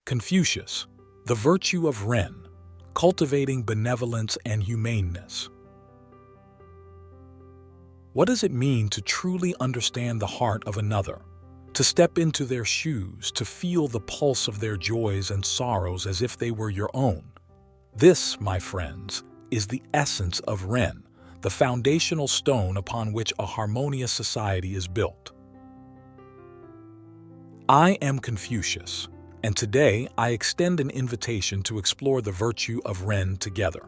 Confucius, The Virtue of Ren, Cultivating Benevolence and Humaneness. What does it mean to truly understand the heart of another? To step into their shoes, to feel the pulse of their joys and sorrows as if they were your own. This, my friends, is the essence of Ren, the foundational stone upon which a harmonious society is built. I am Confucius, and today I extend an invitation to explore the virtue of Ren together.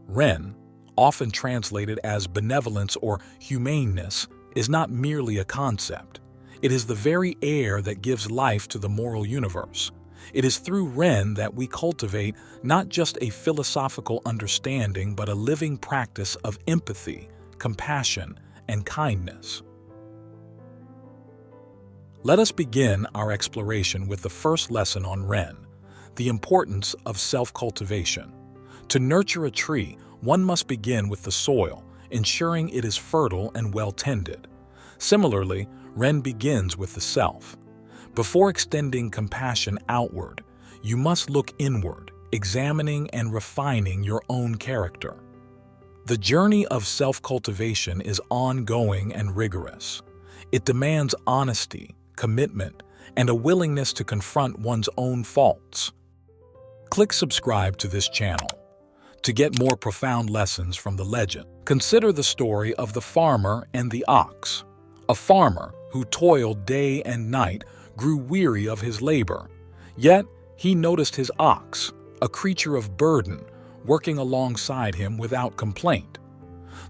Ren, often translated as benevolence or humaneness, is not merely a concept. It is the very air that gives life to the moral universe. It is through Ren that we cultivate not just a philosophical understanding but a living practice of empathy, compassion, and kindness. Let us begin our exploration with the first lesson on Ren, the importance of self-cultivation. To nurture a tree, one must begin with the soil, ensuring it is fertile and well-tended. Similarly, Ren begins with the self. Before extending compassion outward, you must look inward, examining and refining your own character. The journey of self-cultivation is ongoing and rigorous. It demands honesty, commitment, and a willingness to confront one's own faults. Click subscribe to this channel to get more profound lessons from the legend. Consider the story of the farmer and the ox. A farmer who toiled day and night grew weary of his labor. Yet he noticed his ox, a creature of burden, working alongside him without complaint.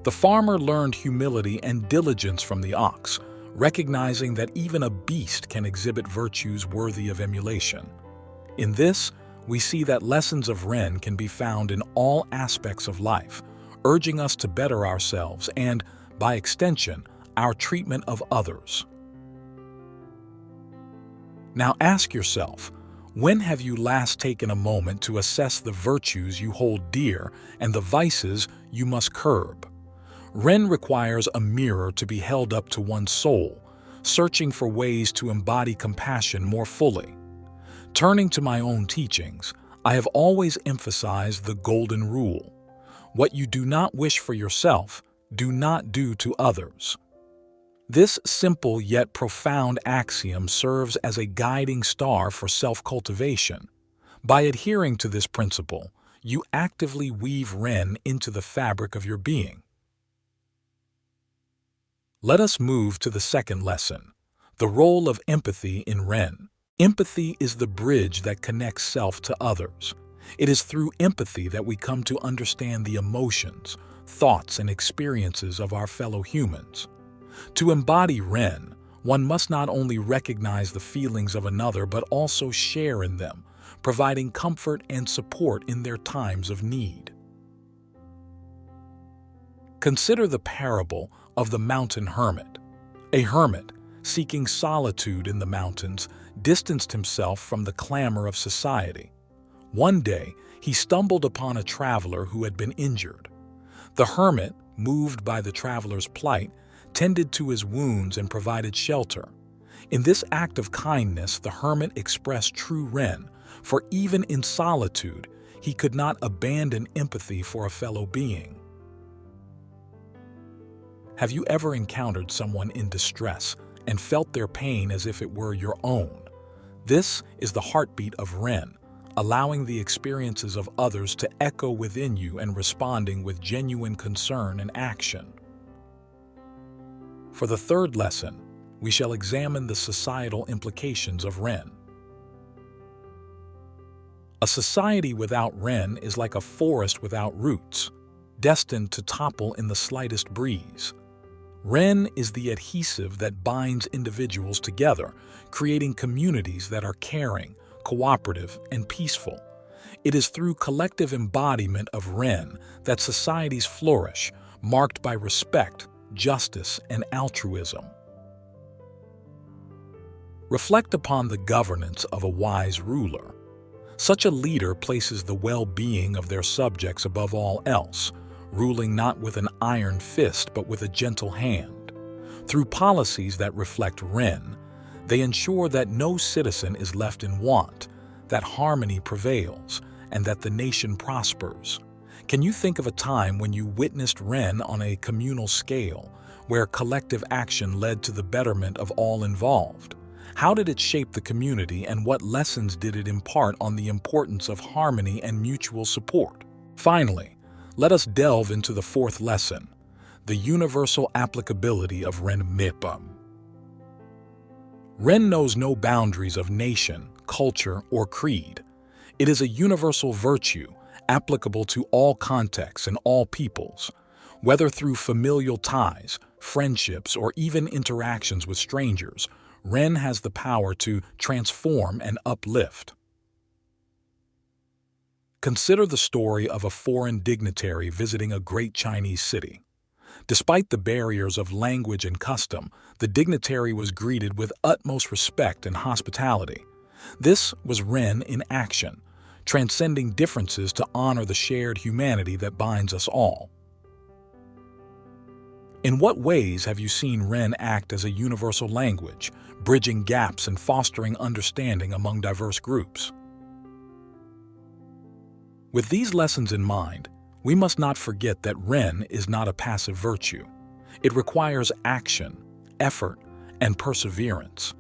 The farmer learned humility and diligence from the ox, recognizing that even a beast can exhibit virtues worthy of emulation. In this, we see that lessons of Ren can be found in all aspects of life, urging us to better ourselves and, by extension, our treatment of others. Now ask yourself, when have you last taken a moment to assess the virtues you hold dear and the vices you must curb? Ren requires a mirror to be held up to one's soul, searching for ways to embody compassion more fully. Turning to my own teachings, I have always emphasized the golden rule. What you do not wish for yourself, do not do to others. This simple yet profound axiom serves as a guiding star for self-cultivation. By adhering to this principle, you actively weave Ren into the fabric of your being. Let us move to the second lesson, the role of empathy in Ren. Empathy is the bridge that connects self to others. It is through empathy that we come to understand the emotions, thoughts, and experiences of our fellow humans. To embody Ren, one must not only recognize the feelings of another but also share in them, providing comfort and support in their times of need. Consider the parable of the mountain hermit. A hermit, seeking solitude in the mountains, distanced himself from the clamor of society. One day, he stumbled upon a traveler who had been injured. The hermit, moved by the traveler's plight, tended to his wounds and provided shelter. In this act of kindness, the hermit expressed true Ren, for even in solitude, he could not abandon empathy for a fellow being. Have you ever encountered someone in distress and felt their pain as if it were your own? This is the heartbeat of Ren, allowing the experiences of others to echo within you and responding with genuine concern and action. For the third lesson, we shall examine the societal implications of Ren. A society without Ren is like a forest without roots, destined to topple in the slightest breeze. Ren is the adhesive that binds individuals together, creating communities that are caring, cooperative, and peaceful. It is through collective embodiment of Ren that societies flourish, marked by respect, justice, and altruism. Reflect upon the governance of a wise ruler. Such a leader places the well-being of their subjects above all else, ruling not with an iron fist but with a gentle hand. Through policies that reflect Ren, they ensure that no citizen is left in want. that harmony prevails, and that the nation prospers. Can you think of a time when you witnessed Ren on a communal scale, where collective action led to the betterment of all involved? How did it shape the community, and what lessons did it impart on the importance of harmony and mutual support? Finally, let us delve into the fourth lesson, the universal applicability of Ren Mipam. Ren knows no boundaries of nation, culture, or creed. It is a universal virtue, applicable to all contexts and all peoples. Whether through familial ties, friendships, or even interactions with strangers, Ren has the power to transform and uplift. Consider the story of a foreign dignitary visiting a great Chinese city. Despite the barriers of language and custom, the dignitary was greeted with utmost respect and hospitality. This was Ren in action, transcending differences to honor the shared humanity that binds us all. In what ways have you seen Ren act as a universal language, bridging gaps and fostering understanding among diverse groups? With these lessons in mind, we must not forget that Ren is not a passive virtue. It requires action, effort, and perseverance.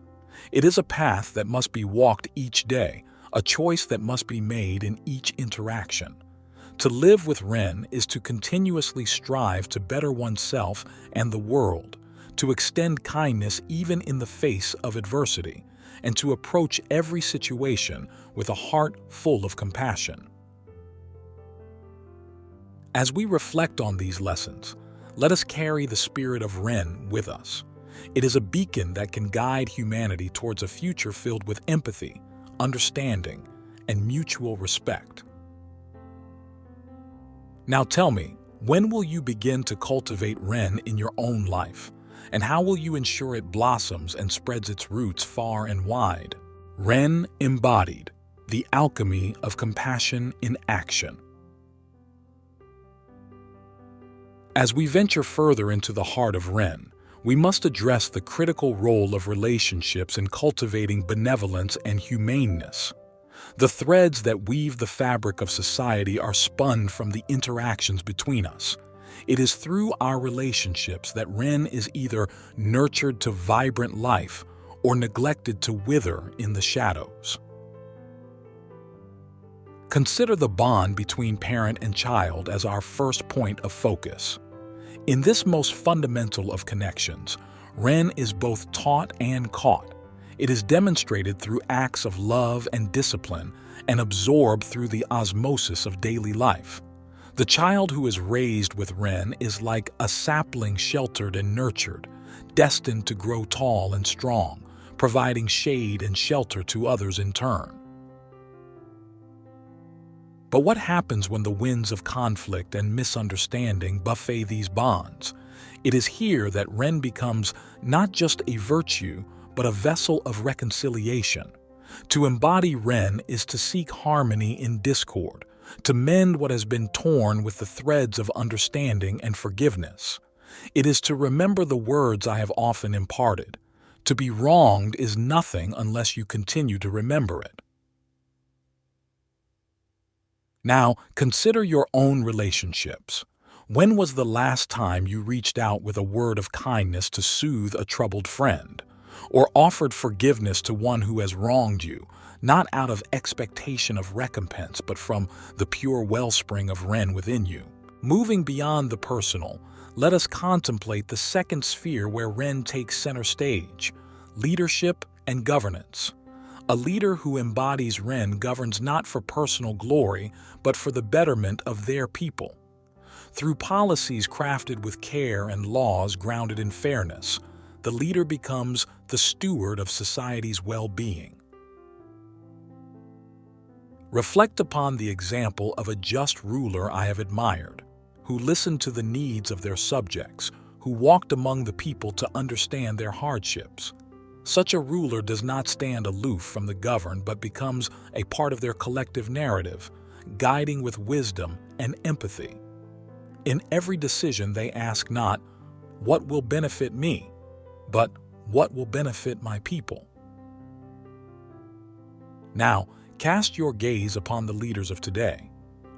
It is a path that must be walked each day, a choice that must be made in each interaction. To live with Ren is to continuously strive to better oneself and the world, to extend kindness even in the face of adversity, and to approach every situation with a heart full of compassion. As we reflect on these lessons, let us carry the spirit of Ren with us. It is a beacon that can guide humanity towards a future filled with empathy, understanding, and mutual respect. Now tell me, when will you begin to cultivate Ren in your own life? And how will you ensure it blossoms and spreads its roots far and wide? Ren Embodied, the alchemy of compassion in action. As we venture further into the heart of Ren, we must address the critical role of relationships in cultivating benevolence and humaneness. The threads that weave the fabric of society are spun from the interactions between us. It is through our relationships that Ren is either nurtured to vibrant life or neglected to wither in the shadows. Consider the bond between parent and child as our first point of focus. In this most fundamental of connections, Ren is both taught and caught. It is demonstrated through acts of love and discipline and absorbed through the osmosis of daily life. The child who is raised with Ren is like a sapling sheltered and nurtured, destined to grow tall and strong, providing shade and shelter to others in turn. But what happens when the winds of conflict and misunderstanding buffet these bonds? It is here that Ren becomes not just a virtue, but a vessel of reconciliation. To embody Ren is to seek harmony in discord, to mend what has been torn with the threads of understanding and forgiveness. It is to remember the words I have often imparted. To be wronged is nothing unless you continue to remember it. Now, consider your own relationships. When was the last time you reached out with a word of kindness to soothe a troubled friend, or offered forgiveness to one who has wronged you, not out of expectation of recompense, but from the pure wellspring of Ren within you? Moving beyond the personal, let us contemplate the second sphere where Ren takes center stage: leadership and governance. A leader who embodies Ren governs not for personal glory, but for the betterment of their people. Through policies crafted with care and laws grounded in fairness, the leader becomes the steward of society's well-being. Reflect upon the example of a just ruler I have admired, who listened to the needs of their subjects, who walked among the people to understand their hardships. Such a ruler does not stand aloof from the governed, but becomes a part of their collective narrative, guiding with wisdom and empathy. In every decision, they ask not, "What will benefit me?" but "What will benefit my people?" Now, Cast your gaze upon the leaders of today.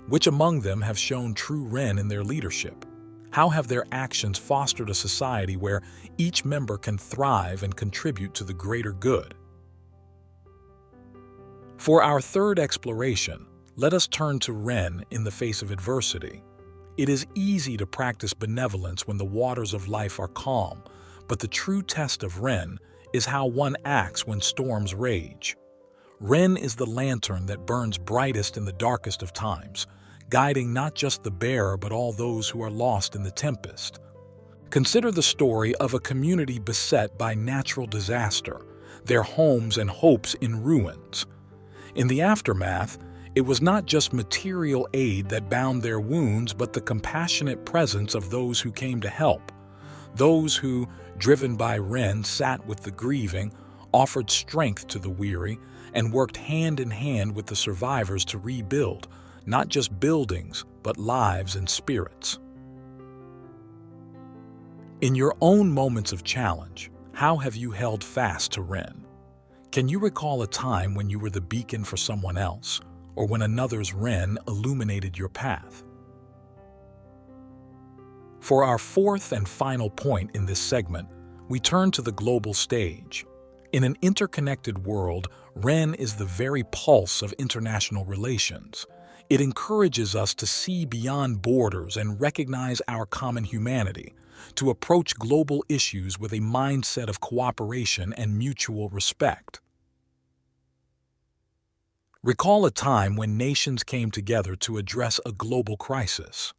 Which among them have shown true Ren in their leadership? How have their actions fostered a society where each member can thrive and contribute to the greater good? For our third exploration, let us turn to Ren in the face of adversity. It is easy to practice benevolence when the waters of life are calm, but the true test of Ren is how one acts when storms rage. Ren is the lantern that burns brightest in the darkest of times, guiding not just the bearer but all those who are lost in the tempest. Consider the story of a community beset by natural disaster, their homes and hopes in ruins. In the aftermath, it was not just material aid that bound their wounds, but the compassionate presence of those who came to help. Those who, driven by Ren, sat with the grieving, offered strength to the weary, and worked hand in hand with the survivors to rebuild, not just buildings, but lives and spirits. In your own moments of challenge, how have you held fast to Ren? Can you recall a time when you were the beacon for someone else, or when another's Ren illuminated your path? For our fourth and final point in this segment, we turn to the global stage. In an interconnected world, Ren is the very pulse of international relations. It encourages us to see beyond borders and recognize our common humanity, to approach global issues with a mindset of cooperation and mutual respect. Recall a time when nations came together to address a global crisis.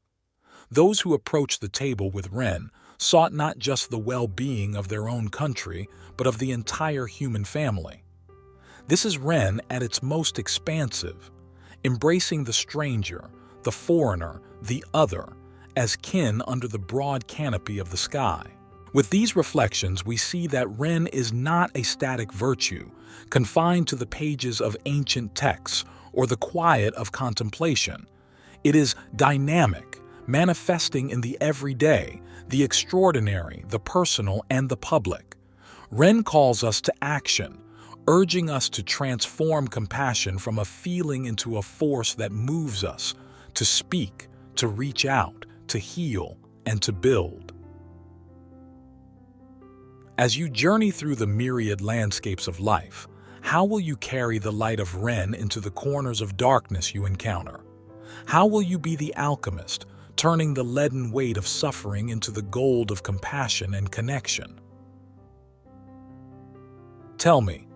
Those who approached the table with Ren sought not just the well-being of their own country, but of the entire human family. This is Ren at its most expansive, embracing the stranger, the foreigner, the other, as kin under the broad canopy of the sky. With these reflections, we see that Ren is not a static virtue, confined to the pages of ancient texts or the quiet of contemplation. It is dynamic, manifesting in the everyday, the extraordinary, the personal, and the public. Ren calls us to action, urging us to transform compassion from a feeling into a force that moves us, to speak, to reach out, to heal, and to build. As you journey through the myriad landscapes of life, how will you carry the light of Ren into the corners of darkness you encounter? How will you be the alchemist, turning the leaden weight of suffering into the gold of compassion and connection? Tell me,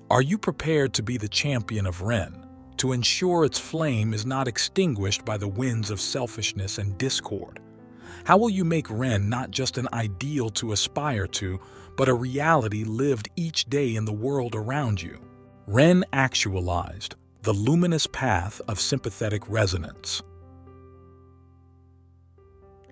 are you prepared to be the champion of Ren, to ensure its flame is not extinguished by the winds of selfishness and discord? How will you make Ren not just an ideal to aspire to, but a reality lived each day in the world around you? Ren Actualized, the luminous path of sympathetic resonance.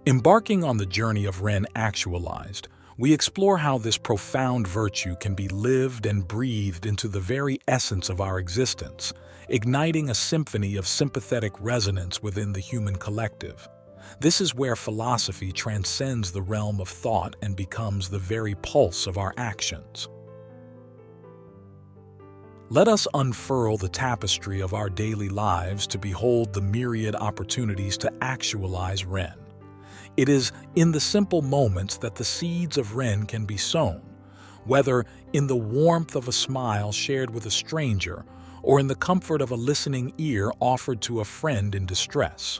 Embarking on the journey of Ren Actualized, we explore how this profound virtue can be lived and breathed into the very essence of our existence, igniting a symphony of sympathetic resonance within the human collective. This is where philosophy transcends the realm of thought and becomes the very pulse of our actions. Let us unfurl the tapestry of our daily lives to behold the myriad opportunities to actualize Ren. It is in the simple moments that the seeds of Ren can be sown, whether in the warmth of a smile shared with a stranger or in the comfort of a listening ear offered to a friend in distress.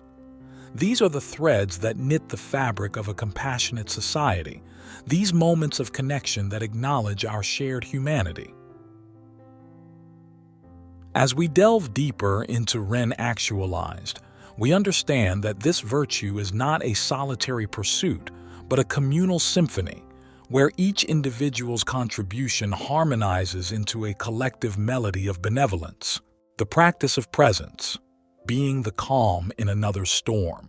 These are the threads that knit the fabric of a compassionate society, these moments of connection that acknowledge our shared humanity. As we delve deeper into Ren Actualized, we understand that this virtue is not a solitary pursuit, but a communal symphony, where each individual's contribution harmonizes into a collective melody of benevolence, the practice of presence, being the calm in another's storm.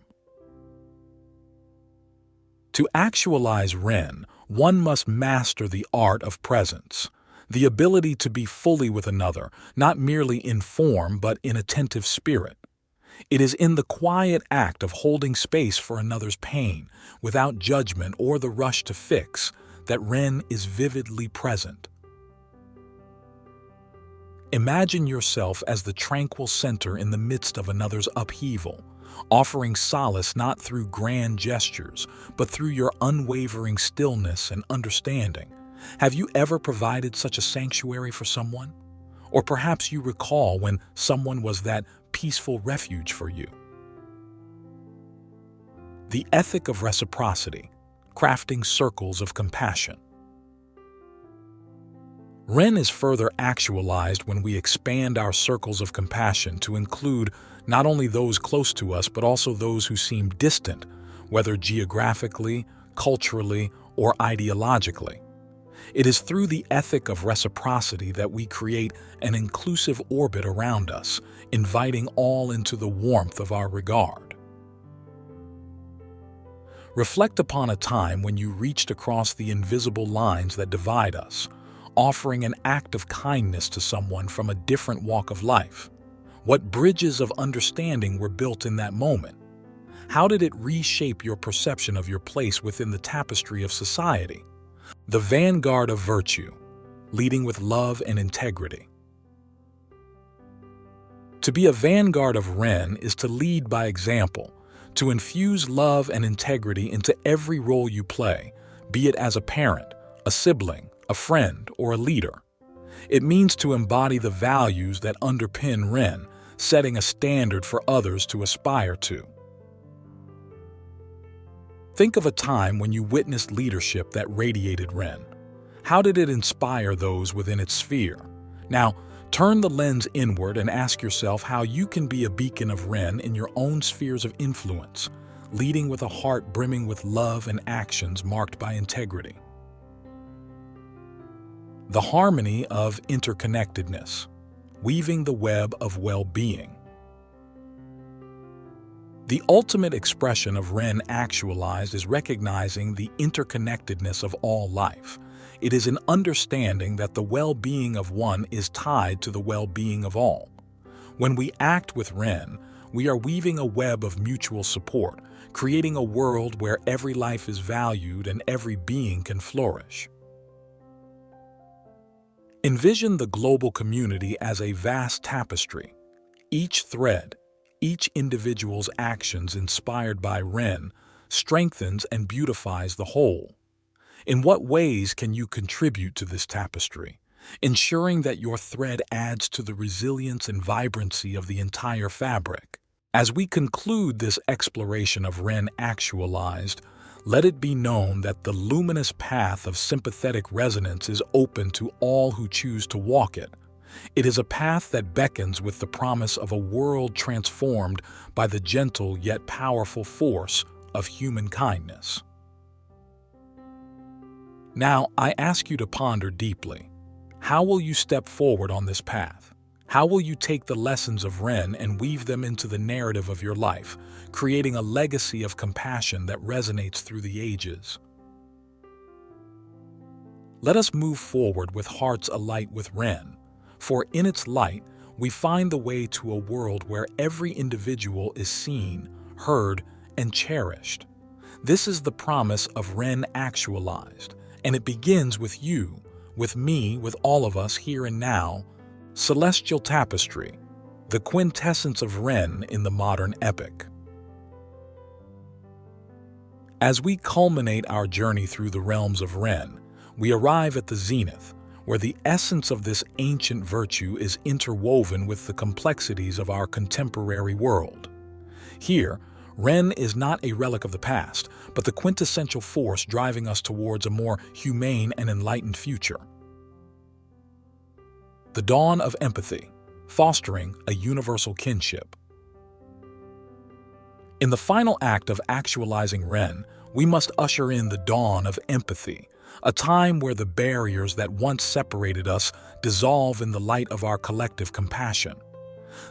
To actualize Ren, one must master the art of presence, the ability to be fully with another, not merely in form but in attentive spirit. It is in the quiet act of holding space for another's pain, without judgment or the rush to fix, that Ren is vividly present. Imagine yourself as the tranquil center in the midst of another's upheaval, offering solace not through grand gestures, but through your unwavering stillness and understanding. Have you ever provided such a sanctuary for someone? Or perhaps you recall when someone was that peaceful refuge for you. The ethic of reciprocity, crafting circles of compassion. Ren is further actualized when we expand our circles of compassion to include not only those close to us but also those who seem distant, whether geographically, culturally, or ideologically. It is through the ethic of reciprocity that we create an inclusive orbit around us, inviting all into the warmth of our regard. Reflect upon a time when you reached across the invisible lines that divide us, offering an act of kindness to someone from a different walk of life. What bridges of understanding were built in that moment? How did it reshape your perception of your place within the tapestry of society? The vanguard of virtue, leading with love and integrity. To be a vanguard of Ren is to lead by example, to infuse love and integrity into every role you play, be it as a parent, a sibling, a friend, or a leader. It means to embody the values that underpin Ren, setting a standard for others to aspire to. Think of a time when you witnessed leadership that radiated Ren. How did it inspire those within its sphere? Now, turn the lens inward and ask yourself how you can be a beacon of Ren in your own spheres of influence, leading with a heart brimming with love and actions marked by integrity. The harmony of interconnectedness, weaving the web of well-being. The ultimate expression of Ren Actualized is recognizing the interconnectedness of all life. It is an understanding that the well-being of one is tied to the well-being of all. When we act with Ren, we are weaving a web of mutual support, creating a world where every life is valued and every being can flourish. Envision the global community as a vast tapestry. Each thread, each individual's actions inspired by Ren, strengthens and beautifies the whole. In what ways can you contribute to this tapestry, ensuring that your thread adds to the resilience and vibrancy of the entire fabric? As we conclude this exploration of Ren Actualized, let it be known that the luminous path of sympathetic resonance is open to all who choose to walk it. It is a path that beckons with the promise of a world transformed by the gentle yet powerful force of human kindness. Now, I ask you to ponder deeply. How will you step forward on this path? How will you take the lessons of Ren and weave them into the narrative of your life, creating a legacy of compassion that resonates through the ages? Let us move forward with hearts alight with Ren, for in its light we find the way to a world where every individual is seen, heard, and cherished. This is the promise of Ren Actualized, and it begins with you, with me, with all of us here and now. Celestial Tapestry, the quintessence of Ren in the modern epoch. As we culminate our journey through the realms of Ren, we arrive at the zenith, where the essence of this ancient virtue is interwoven with the complexities of our contemporary world. Here, Ren is not a relic of the past, but the quintessential force driving us towards a more humane and enlightened future. The dawn of empathy, fostering a universal kinship. In the final act of actualizing Ren, we must usher in the dawn of empathy, a time where the barriers that once separated us dissolve in the light of our collective compassion.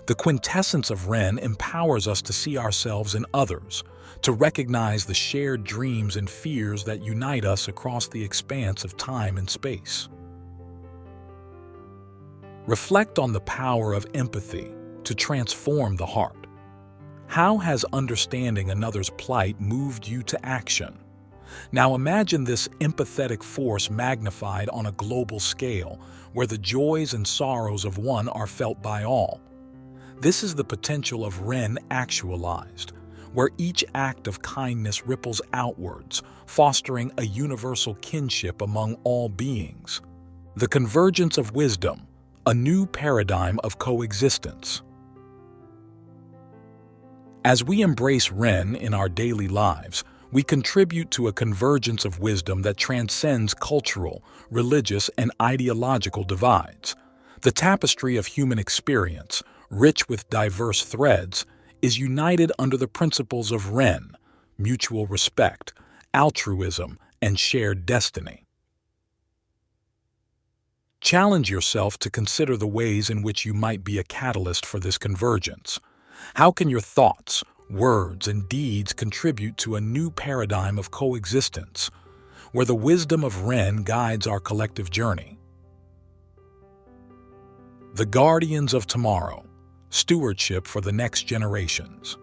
The quintessence of Ren empowers us to see ourselves in others, to recognize the shared dreams and fears that unite us across the expanse of time and space. Reflect on the power of empathy to transform the heart. How has understanding another's plight moved you to action? Now imagine this empathetic force magnified on a global scale, where the joys and sorrows of one are felt by all. This is the potential of Ren actualized, where each act of kindness ripples outwards, fostering a universal kinship among all beings. The convergence of wisdom, a new paradigm of coexistence. As we embrace Ren in our daily lives, we contribute to a convergence of wisdom that transcends cultural, religious, and ideological divides. The tapestry of human experience, rich with diverse threads, is united under the principles of Ren, mutual respect, altruism, and shared destiny. Challenge yourself to consider the ways in which you might be a catalyst for this convergence. How can your thoughts, words, and deeds contribute to a new paradigm of coexistence, where the wisdom of Ren guides our collective journey? The Guardians of Tomorrow, stewardship for the next generations.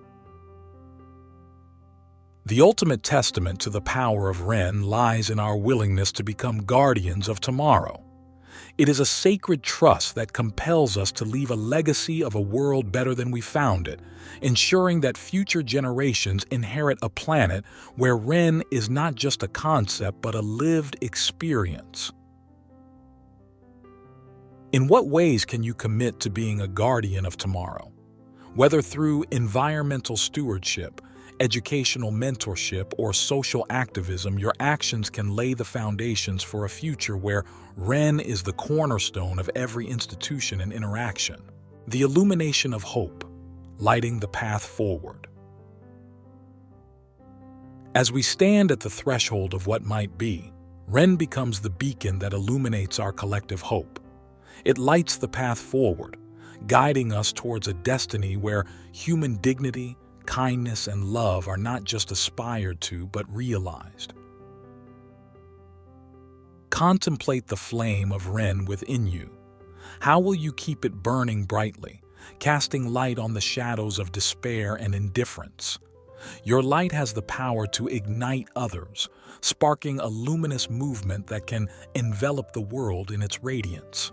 The ultimate testament to the power of Ren lies in our willingness to become guardians of tomorrow. It is a sacred trust that compels us to leave a legacy of a world better than we found it, ensuring that future generations inherit a planet where Ren is not just a concept but a lived experience. In what ways can you commit to being a guardian of tomorrow? Whether through environmental stewardship, educational mentorship, or social activism, your actions can lay the foundations for a future where Ren is the cornerstone of every institution and interaction. The illumination of hope, lighting the path forward. As we stand at the threshold of what might be, Ren becomes the beacon that illuminates our collective hope. It lights the path forward, guiding us towards a destiny where human dignity, kindness, and love are not just aspired to but realized. Contemplate the flame of Ren within you. How will you keep it burning brightly, casting light on the shadows of despair and indifference? Your light has the power to ignite others, sparking a luminous movement that can envelop the world in its radiance.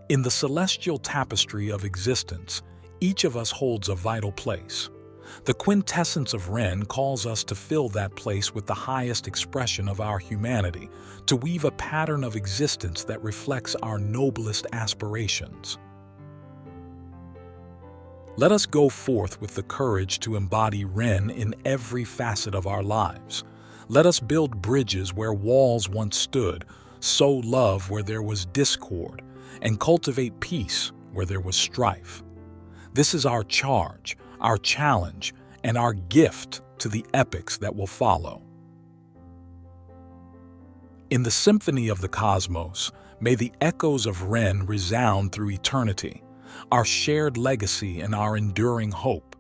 In the celestial tapestry of existence, each of us holds a vital place. The quintessence of Ren calls us to fill that place with the highest expression of our humanity, to weave a pattern of existence that reflects our noblest aspirations. Let us go forth with the courage to embody Ren in every facet of our lives. Let us build bridges where walls once stood, sow love where there was discord, and cultivate peace where there was strife. This is our charge, our challenge, and our gift to the epochs that will follow. In the symphony of the cosmos, may the echoes of Ren resound through eternity, our shared legacy and our enduring hope.